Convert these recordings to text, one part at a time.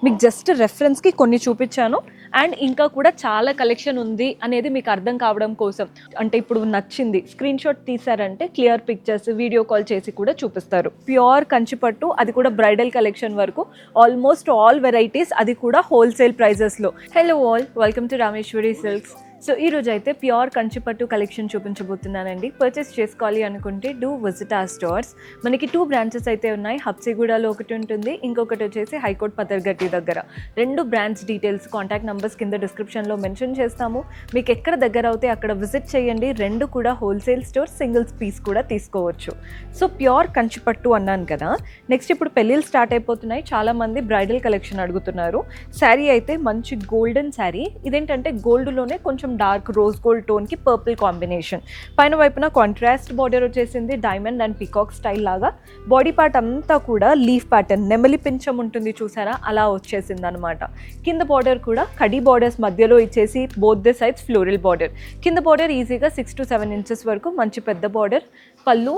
మీకు జస్ట్ రెఫరెన్స్కి కొన్ని చూపించాను అండ్ ఇంకా కూడా చాలా కలెక్షన్ ఉంది అనేది మీకు అర్థం కావడం కోసం. అంటే ఇప్పుడు నచ్చింది స్క్రీన్ షాట్ తీసారంటే క్లియర్ పిక్చర్స్ వీడియో కాల్ చేసి కూడా చూపిస్తారు. ప్యూర్ కంచిపట్టు, అది కూడా బ్రైడల్ కలెక్షన్ వరకు ఆల్మోస్ట్ ఆల్ వెరైటీస్, అది కూడా హోల్సేల్ ప్రైజెస్లో. Hello all, welcome to Rameshwari silks. So ఈరోజు అయితే ప్యూర్ కంచిపట్టు కలెక్షన్ చూపించబోతున్నానండి. పర్చేస్ చేసుకోవాలి అనుకుంటే డూ విజిట్ ఆ స్టోర్స్. మనకి 2 బ్రాంచెస్ అయితే ఉన్నాయి. హబ్సిగూడలో ఒకటి ఉంటుంది, ఇంకొకటి వచ్చేసి హైకోర్ట్ పతర్గట్టి దగ్గర. 2 బ్రాంచ్ డీటెయిల్స్, కాంటాక్ట్ నెంబర్స్ కింద డిస్క్రిప్షన్లో మెన్షన్ చేస్తాము. మీకు ఎక్కడ దగ్గర అవుతే అక్కడ విజిట్ చేయండి. 2 కూడా హోల్సేల్ స్టోర్స్, సింగిల్స్ పీస్ కూడా తీసుకోవచ్చు. సో ప్యూర్ కంచిపట్టు అన్నాను కదా. నెక్స్ట్ ఇప్పుడు పెళ్ళిళ్ళు స్టార్ట్ అయిపోతున్నాయి, చాలామంది బ్రైడల్ కలెక్షన్ అడుగుతున్నారు. శారీ అయితే మంచి గోల్డెన్ శారీ. ఇదేంటంటే గోల్డ్లోనే కొంచెం డార్క్ రోజ్ గోల్డ్ టోన్ కి పర్పుల్ కాంబినేషన్. పైన వైపున కాంట్రాస్ట్ బార్డర్ వచ్చేసింది, డైమండ్ అండ్ పికాక్ స్టైల్ లాగా. బాడీ పార్ట్ అంతా కూడా లీఫ్ ప్యాటర్న్, నెమలి పించం ఉంటుంది చూసారా, అలా వచ్చేసింది అనమాట. కింద బార్డర్ కూడా కడి బార్డర్స్ మధ్యలో ఇచ్చేసి both the sides floral border. కింద బార్డర్ ఈజీగా 6 to 7 ఇంచెస్ వరకు మంచి పెద్ద బార్డర్. పళ్ళు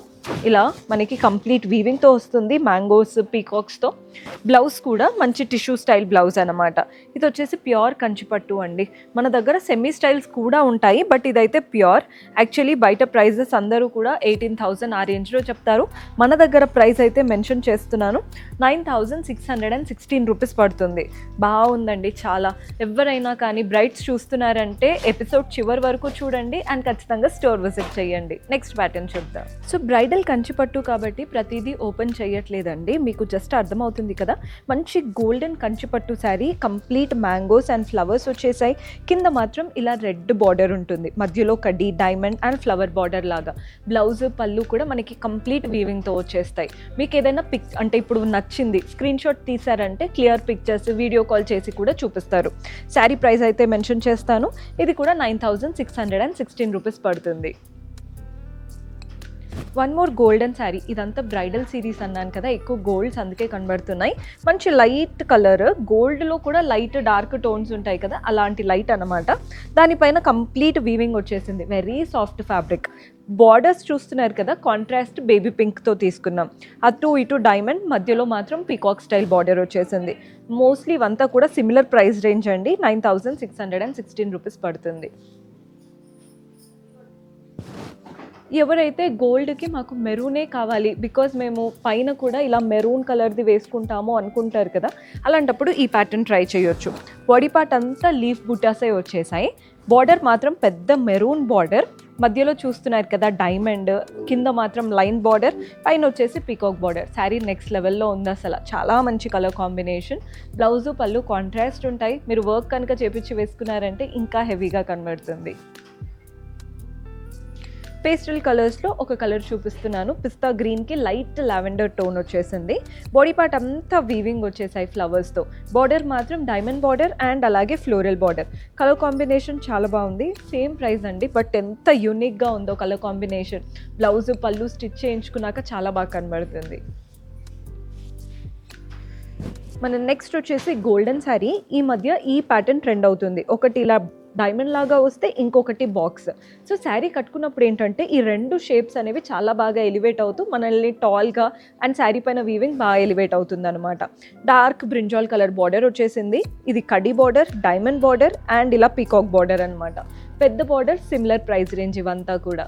ఇలా మనకి కంప్లీట్ వీవింగ్తో వస్తుంది, మ్యాంగోస్ పీకాక్స్తో. బ్లౌజ్ కూడా మంచి టిష్యూ స్టైల్ బ్లౌజ్ అనమాట. ఇది వచ్చేసి ప్యూర్ కంచిపట్టు అండి. మన దగ్గర సెమీ స్టైల్స్ కూడా ఉంటాయి, బట్ ఇదైతే ప్యూర్. యాక్చువల్లీ బయట ప్రైజెస్ అందరూ కూడా 18,000 ఆ రేంజ్లో చెప్తారు. మన దగ్గర ప్రైస్ అయితే మెన్షన్ చేస్తున్నాను, 9,616 రూపీస్ పడుతుంది. బాగుందండి చాలా. ఎవరైనా కానీ బ్రైడ్స్ చూస్తున్నారంటే ఎపిసోడ్ చివరి వరకు చూడండి అండ్ ఖచ్చితంగా స్టోర్ విజిట్ చేయండి. నెక్స్ట్ ప్యాటర్న్ చూద్దాం. సో బ్రైడల్ కంచిపట్టు కాబట్టి ప్రతిదీ ఓపెన్ చేయట్లేదండి, మీకు జస్ట్ అర్థమవుతుంది కదా. మంచి golden Kanchipattu sari, complete mangoes and flowers వచ్చేసాయి. కింద మాత్రం ఇలా రెడ్ బార్డర్ ఉంటుంది, మధ్యలో కడ్డీ డైమండ్ అండ్ ఫ్లవర్ బార్డర్ లాగా. బ్లౌజ్ పళ్ళు కూడా మనకి కంప్లీట్ వీవింగ్తో వచ్చేస్తాయి. మీకు ఏదైనా అంటే ఇప్పుడు నచ్చింది స్క్రీన్ షాట్ తీసారంటే క్లియర్ పిక్చర్స్ వీడియో కాల్ చేసి కూడా చూపిస్తారు. శారీ ప్రైస్ అయితే మెన్షన్ చేస్తాను. ఇది కూడా 9,616 రూపీస్ పడుతుంది. One more golden sari. ఇదంతా బ్రైడల్ సిరీస్ అన్నాను కదా, ఎక్కువ గోల్డ్స్ అందుకే కనబడుతున్నాయి. మంచి లైట్ కలర్, గోల్డ్లో కూడా లైట్ డార్క్ టోన్స్ ఉంటాయి కదా, అలాంటి లైట్ అనమాట. దానిపైన కంప్లీట్ వీవింగ్ వచ్చేసింది, వెరీ సాఫ్ట్ ఫ్యాబ్రిక్. బార్డర్స్ చూస్తున్నారు కదా, కాంట్రాస్ట్ బేబీ పింక్తో తీసుకున్నాం. అటు ఇటు డైమండ్, మధ్యలో మాత్రం పీకాక్ స్టైల్ బార్డర్ వచ్చేసింది. మోస్ట్లీ ఇవంతా కూడా సిమిలర్ ప్రైస్ రేంజ్ అండి, 9,616 రూపీస్ పడుతుంది. ఎవరైతే గోల్డ్కి మాకు మెరూనే కావాలి, బికాజ్ మేము పైన కూడా ఇలా మెరూన్ కలర్ది వేసుకుంటాము అనుకుంటారు కదా, అలాంటప్పుడు ఈ ప్యాటర్న్ ట్రై చేయొచ్చు. బాడీ పార్ట్ అంతా లీఫ్ బుటాసే వచ్చేసాయి. బార్డర్ మాత్రం పెద్ద మెరూన్ బార్డర్, మధ్యలో చూస్తున్నారు కదా డైమండ్, కింద మాత్రం లైన్ బార్డర్, పైన వచ్చేసి పీకాక్ బార్డర్. శారీ నెక్స్ట్ లెవెల్లో ఉంది అసలు, చాలా మంచి కలర్ కాంబినేషన్. బ్లౌజు పళ్ళు కాంట్రాస్ట్ ఉంటాయి. మీరు వర్క్ కనుక చేపించి వేసుకున్నారంటే ఇంకా హెవీగా కనబడుతుంది. పేస్టల్ కలర్స్లో ఒక కలర్ చూపిస్తున్నాను, పిస్తా గ్రీన్కి లైట్ లావెండర్ టోన్ వచ్చేసింది. బాడీ పార్ట్ అంతా వీవింగ్ వచ్చేసాయి ఫ్లవర్స్తో. బార్డర్ మాత్రం డైమండ్ బార్డర్ అండ్ అలాగే ఫ్లోరల్ బార్డర్. కలర్ కాంబినేషన్ చాలా బాగుంది. సేమ్ ప్రైస్ అండి, బట్ ఎంత యూనిక్గా ఉందో కలర్ కాంబినేషన్. బ్లౌజ్ పళ్ళు స్టిచ్ చేయించుకున్నాక చాలా బాగా కనబడుతుంది. మన నెక్స్ట్ వచ్చేసి గోల్డెన్ శారీ. ఈ మధ్య ఈ ప్యాటర్న్ ట్రెండ్ అవుతుంది. ఒకటి ఇలా డైమండ్ లాగా వస్తే, ఇంకొకటి బాక్స్. సో శారీ కట్టుకున్నప్పుడు ఏంటంటే ఈ 2 షేప్స్ అనేవి చాలా బాగా ఎలివేట్ అవుతూ మనల్ని టాల్గా, అండ్ శారీ పైన వీవింగ్ బాగా ఎలివేట్ అవుతుంది అనమాట. డార్క్ బ్రింజాల్ కలర్ బార్డర్ వచ్చేసింది. ఇది కడి బార్డర్, డైమండ్ బార్డర్ అండ్ ఇలా పీకాక్ బార్డర్ అనమాట. పెద్ద బార్డర్, సిమిలర్ ప్రైస్ రేంజ్ ఇవంతా కూడా.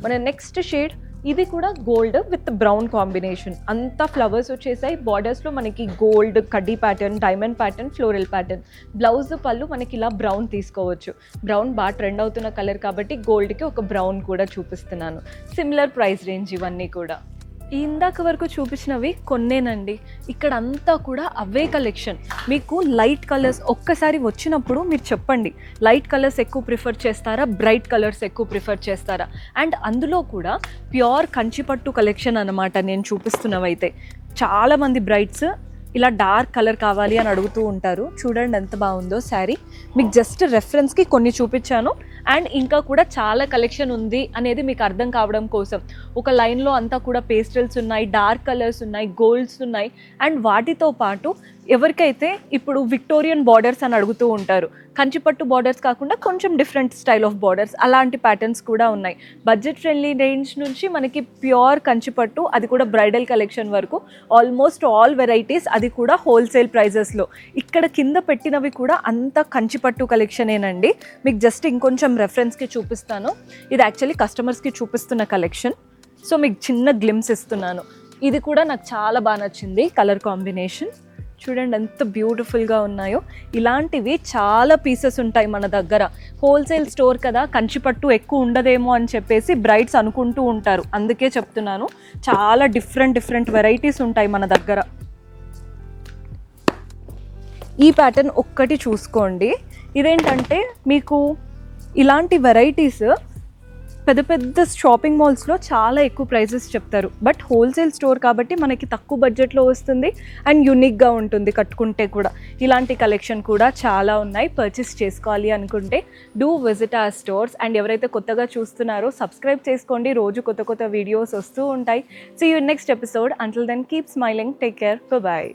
మన నెక్స్ట్ షేడ్, ఇది కూడా గోల్డ్ విత్ బ్రౌన్ కాంబినేషన్. అంతా ఫ్లవర్స్ వచ్చేసాయి. బార్డర్స్లో మనకి గోల్డ్ కడ్డీ pattern, diamond pattern, floral pattern. Blouse పళ్ళు మనకి ఇలా బ్రౌన్ తీసుకోవచ్చు. బ్రౌన్ బాగా ట్రెండ్ అవుతున్న కలర్ కాబట్టి గోల్డ్కి ఒక బ్రౌన్ కూడా చూపిస్తున్నాను. సిమిలర్ ప్రైస్ రేంజ్ ఇవన్నీ కూడా. ఇందాక వరకు చూపించినవి కొన్నేనండి, ఇక్కడ అంతా కూడా అవే కలెక్షన్. మీకు లైట్ కలర్స్ ఒక్కసారి వచ్చినప్పుడు మీరు చెప్పండి, లైట్ కలర్స్ ఎక్కువ ప్రిఫర్ చేస్తారా, బ్రైట్ కలర్స్ ఎక్కువ ప్రిఫర్ చేస్తారా. అండ్ అందులో కూడా ప్యూర్ కంచిపట్టు కలెక్షన్ అనమాట నేను చూపిస్తున్నవైతే. చాలామంది బ్రైడ్స్ ఇలా డార్క్ కలర్ కావాలి అని అడుగుతూ ఉంటారు. చూడండి ఎంత బాగుందో శారీ. మీకు జస్ట్ రెఫరెన్స్కి కొన్ని చూపించాను అండ్ ఇంకా కూడా చాలా కలెక్షన్ ఉంది అనేది మీకు అర్థం కావడం కోసం. ఒక లైన్లో అంతా కూడా పేస్టల్స్ ఉన్నాయి, డార్క్ కలర్స్ ఉన్నాయి, గోల్డ్స్ ఉన్నాయి అండ్ వాటితో పాటు ఎవరికైతే ఇప్పుడు విక్టోరియన్ బార్డర్స్ అని అడుగుతూ ఉంటారు, కంచిపట్టు బార్డర్స్ కాకుండా కొంచెం డిఫరెంట్ స్టైల్ ఆఫ్ బార్డర్స్, అలాంటి ప్యాటర్న్స్ కూడా ఉన్నాయి. బడ్జెట్ ఫ్రెండ్లీ రేంజ్ నుంచి మనకి ప్యూర్ కంచిపట్టు, అది కూడా బ్రైడల్ కలెక్షన్ వరకు ఆల్మోస్ట్ ఆల్ వెరైటీస్, అది కూడా హోల్సేల్ ప్రైజెస్లో. ఇక్కడ కింద పెట్టినవి కూడా అంత కంచిపట్టు కలెక్షనేనండి. మీకు జస్ట్ ఇంకొంచెం రెఫరెన్స్కి చూపిస్తాను. ఇది యాక్చువల్లీ కస్టమర్స్కి చూపిస్తున్న కలెక్షన్, సో మీకు చిన్న గ్లిమ్స్ ఇస్తున్నాను. ఇది కూడా నాకు చాలా బాగా నచ్చింది కలర్ కాంబినేషన్. చూడండి ఎంత బ్యూటిఫుల్గా ఉన్నాయో. ఇలాంటివి చాలా పీసెస్ ఉంటాయి మన దగ్గర. హోల్సేల్ స్టోర్ కదా, కంచిపట్టు ఎక్కువ ఉండదేమో అని చెప్పేసి బ్రైడ్స్ అనుకుంటూ ఉంటారు. అందుకే చెప్తున్నాను, చాలా డిఫరెంట్ వెరైటీస్ ఉంటాయి మన దగ్గర. ఈ ప్యాటర్న్ ఒక్కటి చూసుకోండి. ఇదేంటంటే మీకు ఇలాంటి వెరైటీస్ పెద్ద షాపింగ్ మాల్స్లో చాలా ఎక్కువ ప్రైజెస్ చెప్తారు, బట్ హోల్సేల్ స్టోర్ కాబట్టి మనకి తక్కువ బడ్జెట్లో వస్తుంది అండ్ యూనిక్గా ఉంటుంది కట్టుకుంటే కూడా. ఇలాంటి కలెక్షన్ కూడా చాలా ఉన్నాయి. పర్చేస్ చేసుకోవాలి అనుకుంటే do visit our stores. And ఎవరైతే కొత్తగా చూస్తున్నారో సబ్స్క్రైబ్ చేసుకోండి, రోజు కొత్త వీడియోస్ వస్తూ ఉంటాయి. See you next episode. Until then keep smiling, take care, by.